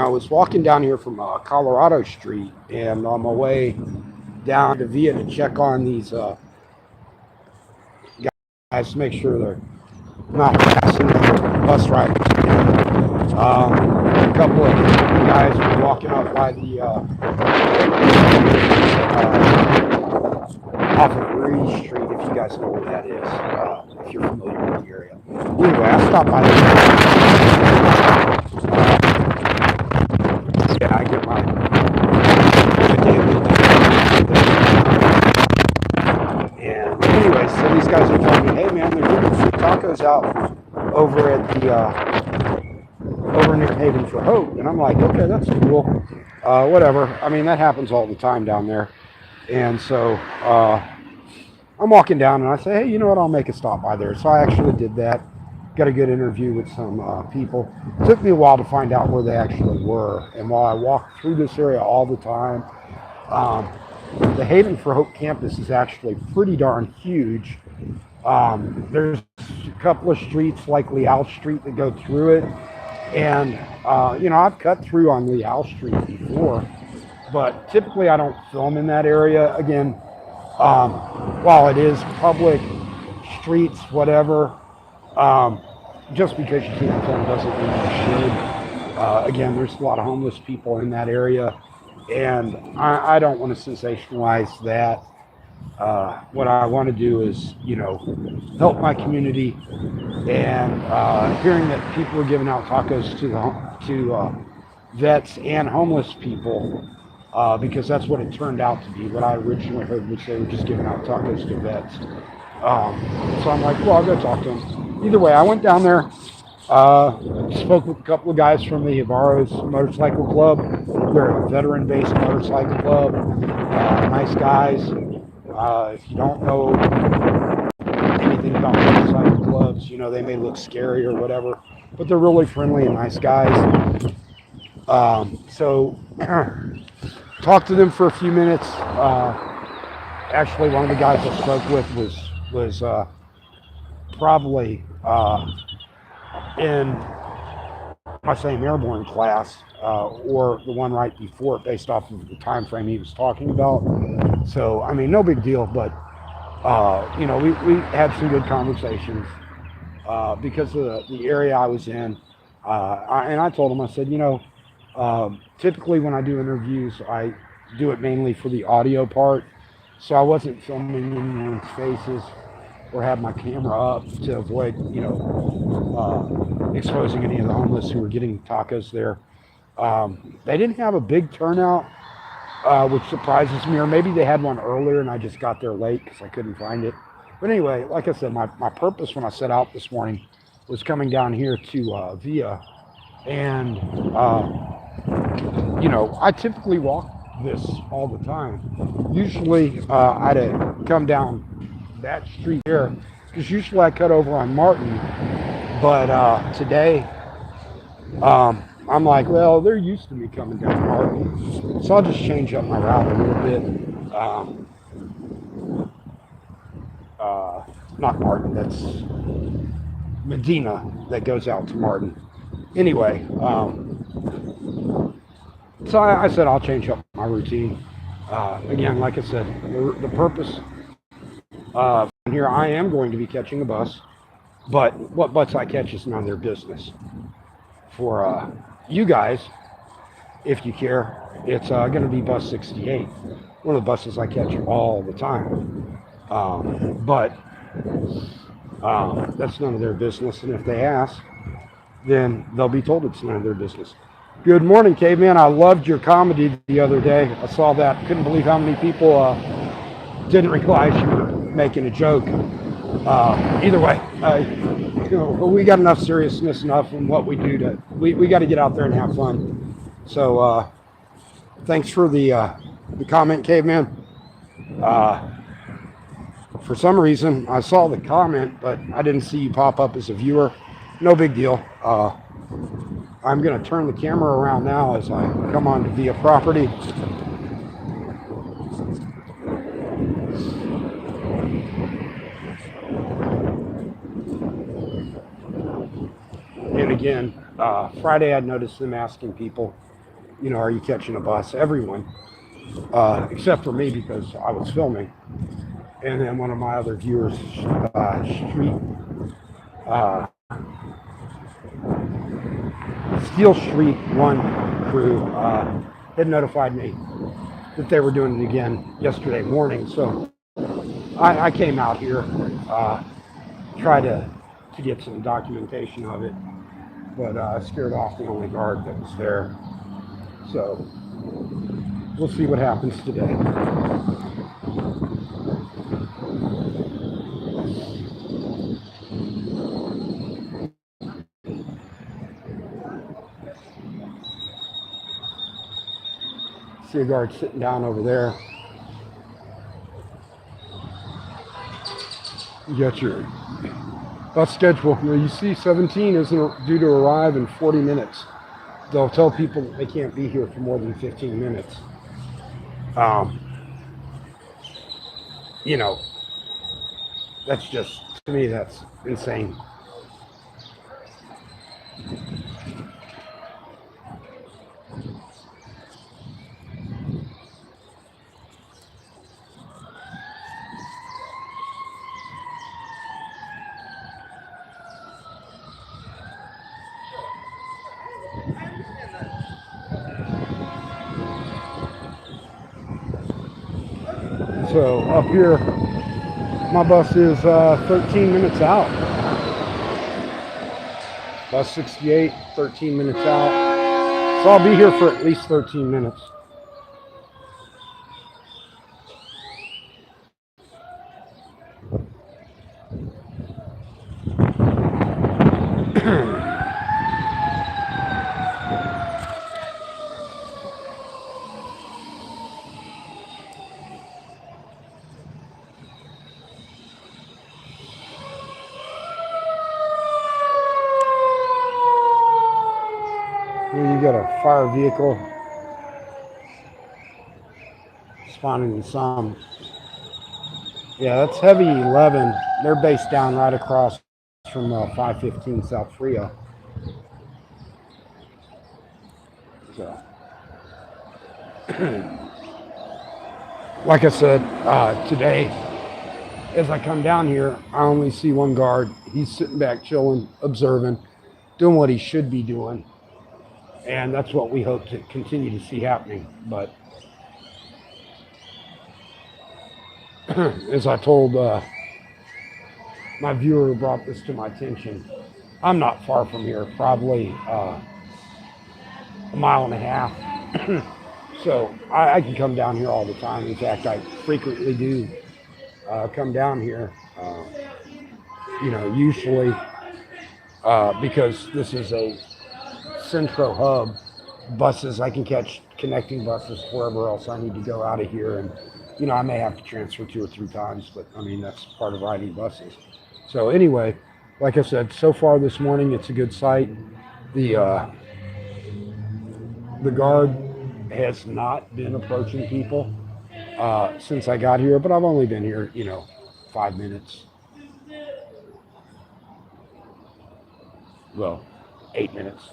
was walking down here from Colorado Street, and on my way down to Via to check on these guys to make sure they're not harassing the bus riders. A couple of guys were walking up by the off of Breeze Street, if you guys know where that is, if you're familiar with the area. Anyway, I stopped by yeah, I get my and anyway, so these guys are telling me, hey man, they're giving free tacos out over at the over near Haven for Hope, and I'm like, okay, that's cool. Whatever. I mean, that happens all the time down there, and so I'm walking down, and I say, hey, you know what? I'll make a stop by there. So I actually did that. Got a good interview with some people. It took me a while to find out where they actually were, and while I walk through this area all the time, the Haven for Hope campus is actually pretty darn huge. There's a couple of streets like Leal Street that go through it. And, I've cut through on Leal Street before, but typically I don't film in that area. Again, while it is public streets, whatever, just because you can't film doesn't mean you should. Again, there's a lot of homeless people in that area, and I don't want to sensationalize that. What I want to do is, help my community, and hearing that people are giving out tacos to vets and homeless people, because that's what it turned out to be. What I originally heard was they were just giving out tacos to vets. So I'm like, well, I'll go talk to them. Either way, I went down there, spoke with a couple of guys from the Avaro's Motorcycle Club. They're a veteran-based motorcycle club. Nice guys. If you don't know anything about motorcycle clubs, they may look scary or whatever, but they're really friendly and nice guys. So talked to them for a few minutes. Actually, one of the guys I spoke with was probably in my same airborne class, or the one right before it, based off of the time frame he was talking about. So, I mean, no big deal, but, we had some good conversations because of the area I was in. And I told him, I said, typically when I do interviews, I do it mainly for the audio part. So I wasn't filming anyone's faces or have my camera up to avoid, exposing any of the homeless who were getting tacos there. They didn't have a big turnout, which surprises me, or maybe they had one earlier and I just got there late because I couldn't find it. But anyway, like I said, my purpose when I set out this morning was coming down here to Via, and I typically walk this all the time. Usually I'd come down that street here, because usually I cut over on Martin, but today I'm like, well, they're used to me coming down Martin, so I'll just change up my route a little bit. Not Martin, that's Medina that goes out to Martin. Anyway, so I said I'll change up my routine. Again, like I said, the purpose here, I am going to be catching a bus, but what bus I catch is none of their business. For you guys, if you care, it's going to be bus 68, one of the buses I catch all the time. But that's none of their business, and if they ask, then they'll be told it's none of their business. Good morning, Caveman. I loved your comedy the other day. I saw that. Couldn't believe how many people didn't realize you were making a joke. Either way, we got enough seriousness enough in what we do to we got to get out there and have fun. So thanks for the comment, Caveman. For some reason, I saw the comment, but I didn't see you pop up as a viewer. No big deal. I'm going to turn the camera around now as I come on to Via property. And again, Friday I noticed them asking people are you catching a bus? Everyone, except for me because I was filming. And then one of my other viewers, Street, uh, Steel Street 1 crew, had notified me that they were doing it again yesterday morning. So I came out here, uh, tried to get some documentation of it, but scared off the only guard that was there. So we'll see what happens today. See a guard sitting down over there. You got your bus schedule. You see 17 isn't due to arrive in 40 minutes. They'll tell people that they can't be here for more than 15 minutes. Um, you know, that's just, to me, that's insane. So up here, my bus is 13 minutes out. Bus 68, 13 minutes out. So I'll be here for at least 13 minutes. Here you got a fire vehicle spawning in some. Yeah, that's Heavy 11. They're based down right across from 515 South Frio. So, like I said, today, as I come down here, I only see one guard. He's sitting back chilling, observing, doing what he should be doing. And that's what we hope to continue to see happening. But as I told my viewer who brought this to my attention, I'm not far from here, probably a mile and a half. So I can come down here all the time. In fact, I frequently do come down here, usually because this is a central hub. Buses, I can catch connecting buses wherever else I need to go out of here. And, I may have to transfer 2 or 3 times, but I mean, that's part of riding buses. So anyway, like I said, so far this morning, it's a good sight. The guard has not been approaching people since I got here, but I've only been here, 5 minutes. Well, 8 minutes.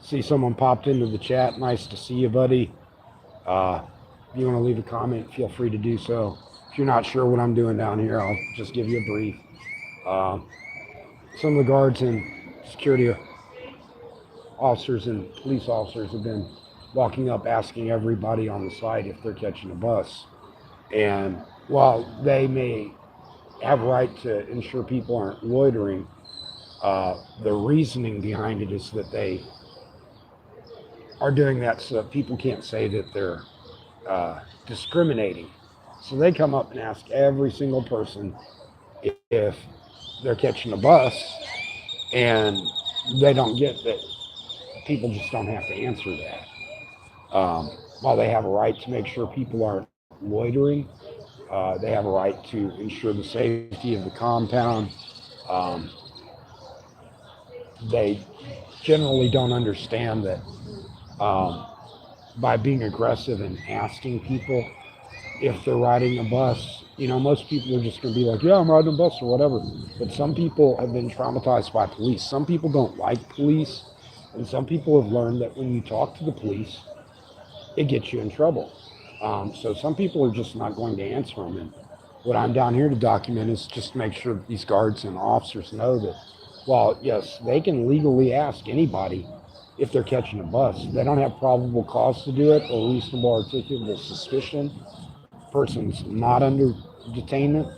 See someone popped into the chat. Nice to see you, buddy. If you want to leave a comment, feel free to do so. If you're not sure what I'm doing down here, I'll just give you a brief. Some of the guards and security officers and police officers have been walking up asking everybody on the site if they're catching a bus. And while they may have a right to ensure people aren't loitering, the reasoning behind it is that they are doing that so that people can't say that they're discriminating. So they come up and ask every single person if they're catching a bus, and they don't get that people just don't have to answer that. While they have a right to make sure people aren't loitering, they have a right to ensure the safety of the compound. They generally don't understand that by being aggressive and asking people if they're riding a bus, Most people are just going to be like, yeah, I'm riding a bus or whatever. But some people have been traumatized by police. Some people don't like police. And some people have learned that when you talk to the police, it gets you in trouble. So some people are just not going to answer them. And what I'm down here to document is just to make sure that these guards and officers know that, while yes, they can legally ask anybody if they're catching a bus, they don't have probable cause to do it or reasonable articulable suspicion. Person's not under detainment.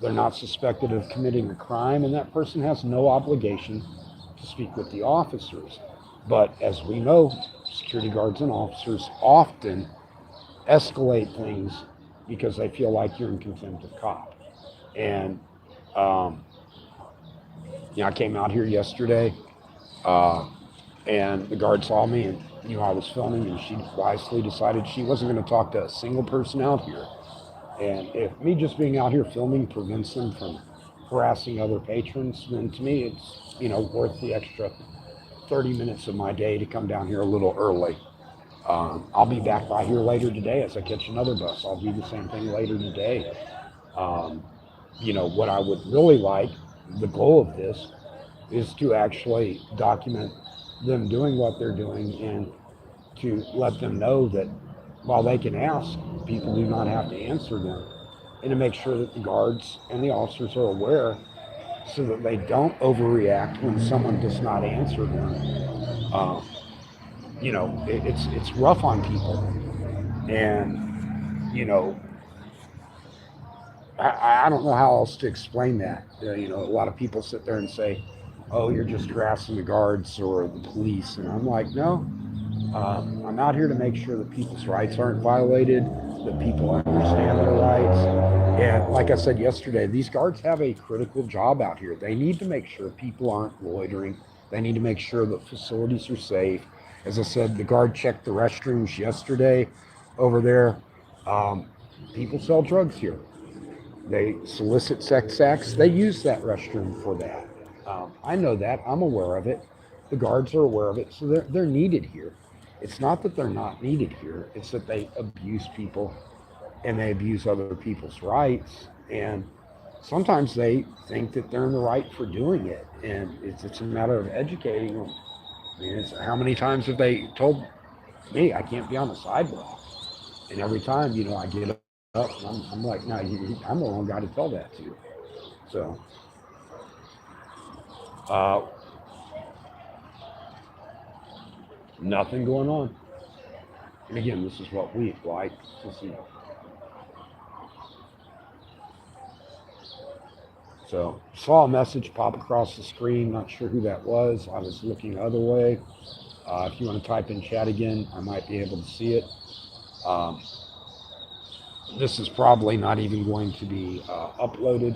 They're not suspected of committing a crime, and that person has no obligation to speak with the officers. But as we know, security guards and officers often escalate things because they feel like you're in contempt of cop. And um, I came out here yesterday, uh, and the guard saw me and knew I was filming, and she wisely decided she wasn't going to talk to a single person out here. And if me just being out here filming prevents them from harassing other patrons, then to me it's worth the extra 30 minutes of my day to come down here a little early. I'll be back by here later today as I catch another bus. I'll do the same thing later today. Um, what I would really like, the goal of this, is to actually document them doing what they're doing and to let them know that while they can ask, people do not have to answer them. And to make sure that the guards and the officers are aware so that they don't overreact when someone does not answer them. Um, it's rough on people. And, I don't know how else to explain that. A lot of people sit there and say, oh, you're just harassing the guards or the police. And I'm like, no, I'm out here to make sure that people's rights aren't violated, that people understand their rights. And like I said yesterday, these guards have a critical job out here. They need to make sure people aren't loitering. They need to make sure that facilities are safe. As I said, the guard checked the restrooms yesterday over there. Um, People sell drugs here. They solicit sex acts. They use that restroom for that. I know that. I'm aware of it. The guards are aware of it. So they're needed here. It's not that they're not needed here. It's that they abuse people and they abuse other people's rights. And sometimes they think that they're in the right for doing it. And it's a matter of educating them. I mean, how many times have they told me I can't be on the sidewalk? And every time, I get up and I'm like, no, I'm the wrong guy to tell that to. So, uh, nothing going on. And again, this is what we like to see. So, saw a message pop across the screen. Not sure who that was. I was looking the other way. If you want to type in chat again, I might be able to see it. Um, this is probably not even going to be uploaded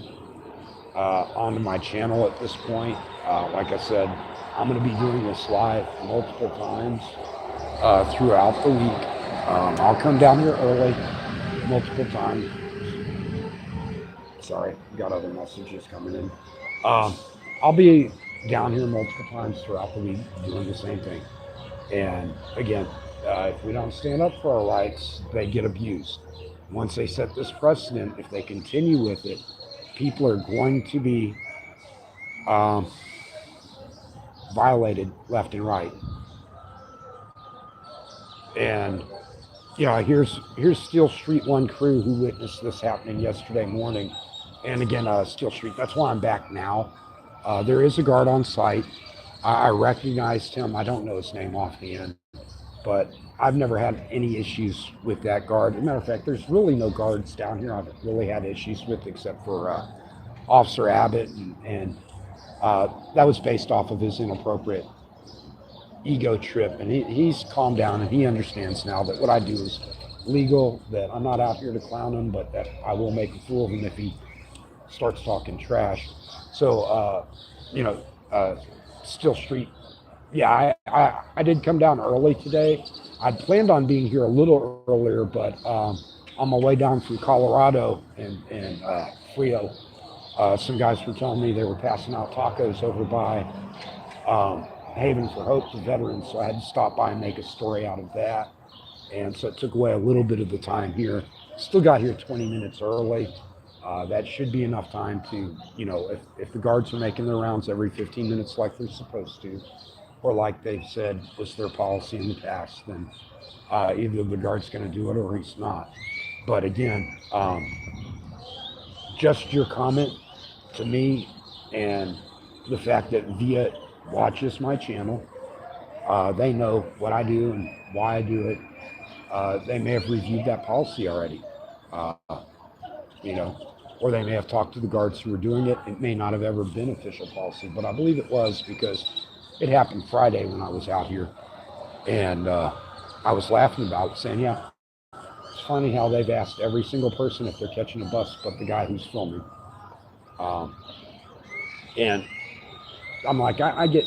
onto my channel at this point. Like I said, I'm going to be doing this live multiple times throughout the week. I'll come down here early multiple times. Sorry, got other messages coming in. Um, I'll be down here multiple times throughout the week doing the same thing. And again, if we don't stand up for our rights, they get abused. Once they set this precedent, if they continue with it, people are going to be um, violated left and right. And here's Steel Street One crew who witnessed this happening yesterday morning. And again, Steel Street. That's why I'm back now. There is a guard on site. I recognized him. I don't know his name offhand, but I've never had any issues with that guard. As a matter of fact, there's really no guards down here I've really had issues with except for Officer Abbott, and that was based off of his inappropriate ego trip. And he's calmed down and he understands now that what I do is legal, that I'm not out here to clown him, but that I will make a fool of him if he starts talking trash. So, Steel Street. Yeah, I did come down early today. I'd planned on being here a little earlier, but on my way down from Colorado and Frio, some guys were telling me they were passing out tacos over by Haven for Hope to veterans, so I had to stop by and make a story out of that. And so it took away a little bit of the time here. Still got here 20 minutes early. That should be enough time to, if the guards are making their rounds every 15 minutes like they're supposed to, or like they've said was their policy in the past, then either the guard's going to do it or he's not. But again, just your comment to me and the fact that Via watches my channel, they know what I do and why I do it. They may have reviewed that policy already, uh, or they may have talked to the guards who were doing it. It may not have ever been official policy, but I believe it was because it happened Friday when I was out here, and I was laughing about it, saying, "Yeah, it's funny how they've asked every single person if they're catching a bus, but the guy who's filming." Um, and I'm like, I get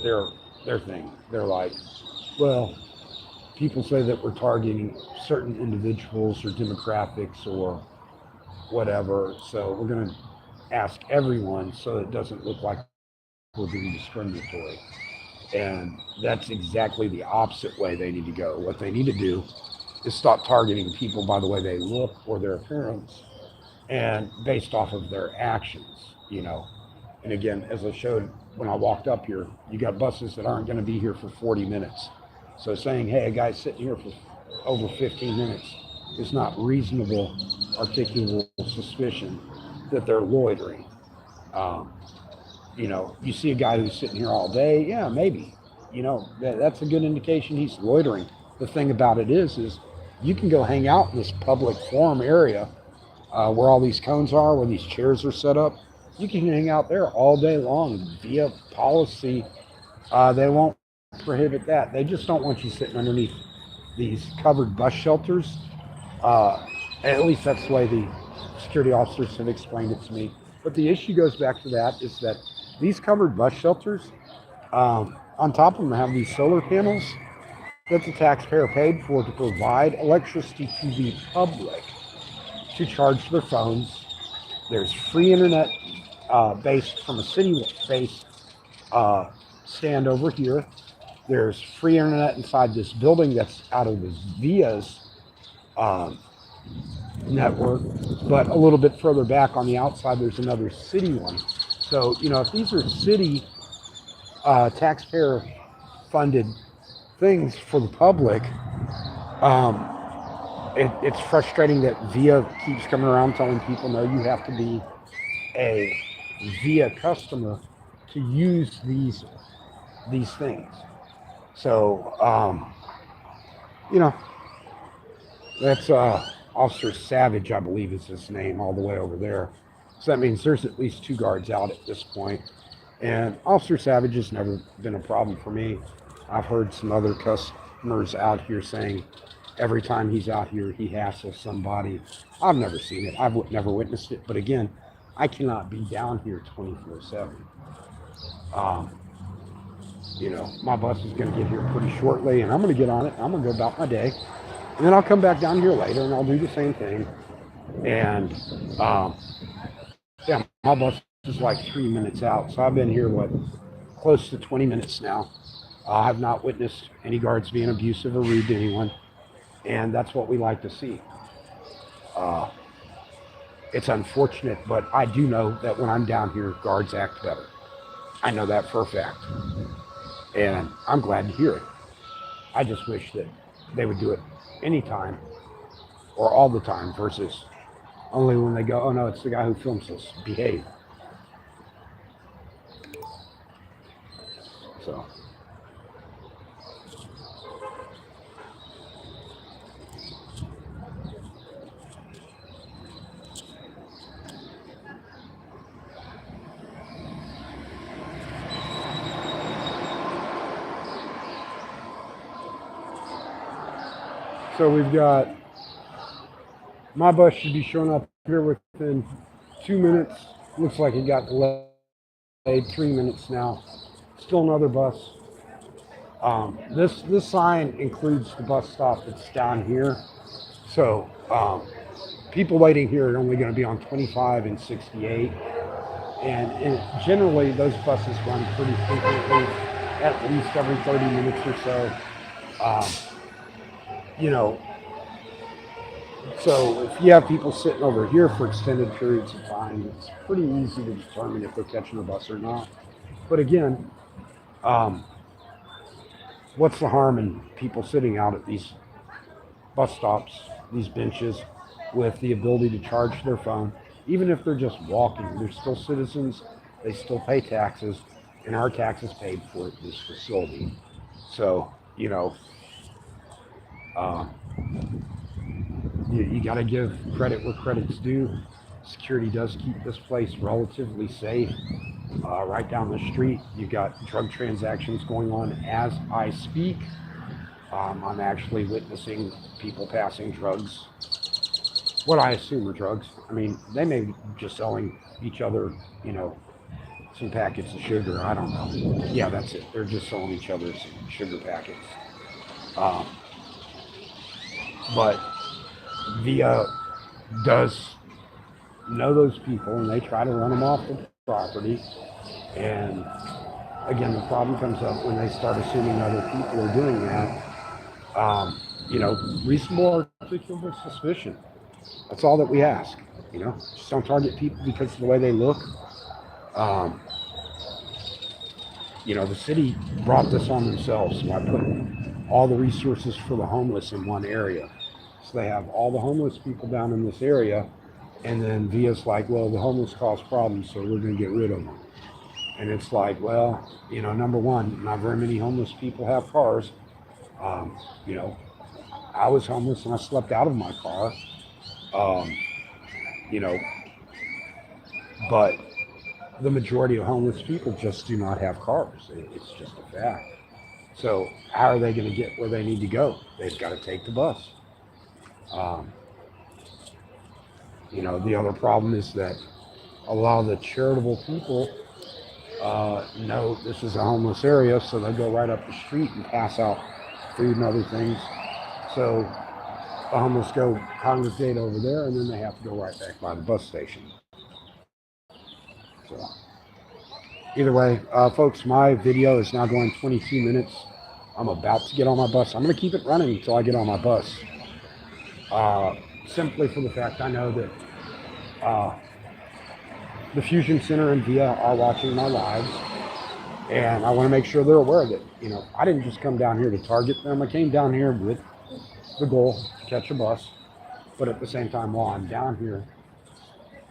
their thing. They're like, well, people say that we're targeting certain individuals or demographics or whatever, so we're going to ask everyone so it doesn't look like we're being discriminatory. And that's exactly the opposite way they need to go. What they need to do is stop targeting people by the way they look or their appearance and based off of their actions. And again, as I showed when I walked up here, you got buses that aren't going to be here for 40 minutes. So saying, hey, a guy's sitting here for over 15 minutes is not reasonable, articulable suspicion that they're loitering. You see a guy who's sitting here all day, yeah, maybe. That's a good indication he's loitering. The thing about it is you can go hang out in this public forum area where all these cones are, where these chairs are set up. You can hang out there all day long. Via policy, they won't prohibit that. They just don't want you sitting underneath these covered bus shelters. At least that's the way the security officers have explained it to me. But the issue goes back to that is that these covered bus shelters, on top of them have these solar panels that the taxpayer paid for to provide electricity to the public to charge their phones. There's free internet based from a city-based stand over here. There's free internet inside this building that's out of this Via's network, but a little bit further back on the outside, there's another city one. So, if these are city taxpayer-funded things for the public, it's frustrating that Via keeps coming around telling people, no, you have to be a Via customer to use these things. So, that's Officer Savage, I believe is his name, all the way over there. So that means there's at least 2 guards out at this point. And Officer Savage has never been a problem for me. I've heard some other customers out here saying every time he's out here, he hassles somebody. I've never seen it. I've never witnessed it. But again, I cannot be down here 24/7. My bus is going to get here pretty shortly, and I'm going to get on it. I'm going to go about my day. And then I'll come back down here later, and I'll do the same thing. And, my bus is like 3 minutes out. So I've been here, close to 20 minutes now. I have not witnessed any guards being abusive or rude to anyone. And that's what we like to see. It's unfortunate, but I do know that when I'm down here, guards act better. I know that for a fact. And I'm glad to hear it. I just wish that they would do it anytime or all the time versus only when they go, oh no, it's the guy who films this. Behave. So. So we've got, my bus should be showing up here within 2 minutes. Looks like it got delayed 3 minutes now. Still another bus. This sign includes the bus stop that's down here. So people waiting here are only going to be on 25 and 68. And generally those buses run pretty frequently, at least every 30 minutes or so. So if you have people sitting over here for extended periods of time, it's pretty easy to determine if they're catching a bus or not. But again, um, what's the harm in people sitting out at these bus stops, these benches, with the ability to charge their phone? Even if they're just walking, they're still citizens, they still pay taxes, and our taxes paid for this facility. So, uh, you got to give credit where credit's due. Security does keep this place relatively safe. Right down the street, you've got drug transactions going on as I speak. I'm actually witnessing people passing drugs, what I assume are drugs. I mean, they may be just selling each other, you know, some packets of sugar. I don't know. Yeah, that's it. They're just selling each other some sugar packets. Um, but Via does know those people, and they try to run them off the property. And again, the problem comes up when they start assuming other people are doing that. Reasonable articulable suspicion. That's all that we ask. Just don't target people because of the way they look. Um, the city brought this on themselves by putting all the resources for the homeless in one area. So they have all the homeless people down in this area, and then Via's like, well, the homeless cause problems, so we're going to get rid of them. And it's like, well, number one, not very many homeless people have cars. Um, you know, I was homeless and I slept out of my car. Um, you know, but the majority of homeless people just do not have cars. It's just a fact. So how are they going to get where they need to go? They've got to take the bus. Um, the other problem is that a lot of the charitable people know this is a homeless area, so they go right up the street and pass out food and other things. So the homeless go congregate over there, and then they have to go right back by the bus station. So either way, folks, my video is now going 22 minutes. I'm about to get on my bus. I'm going to keep it running until I get on my bus. Simply for the fact I know that the Fusion Center and Via are watching my lives, and I want to make sure they're aware that, I didn't just come down here to target them. I came down here with the goal to catch a bus, but at the same time, while I'm down here,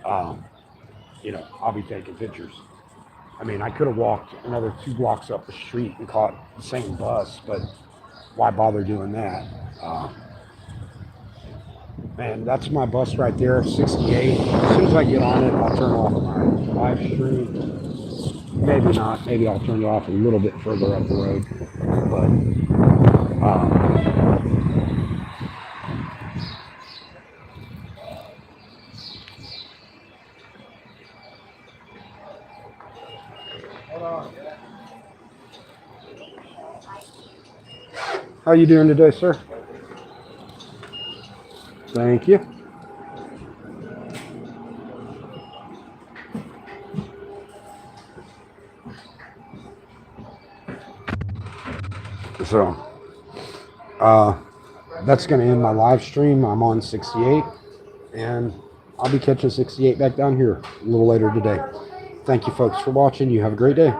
I'll be taking pictures. I mean, I could have walked another 2 blocks up the street and caught the same bus, but why bother doing that? Man, that's my bus right there, 68. As soon as I get on it, I'll turn off my live stream. Maybe not. Maybe I'll turn it off a little bit further up the road. But hold on. How you doing today, sir? Thank you. So, that's going to end my live stream. I'm on 68, and I'll be catching 68 back down here a little later today. Thank you, folks, for watching. You have a great day.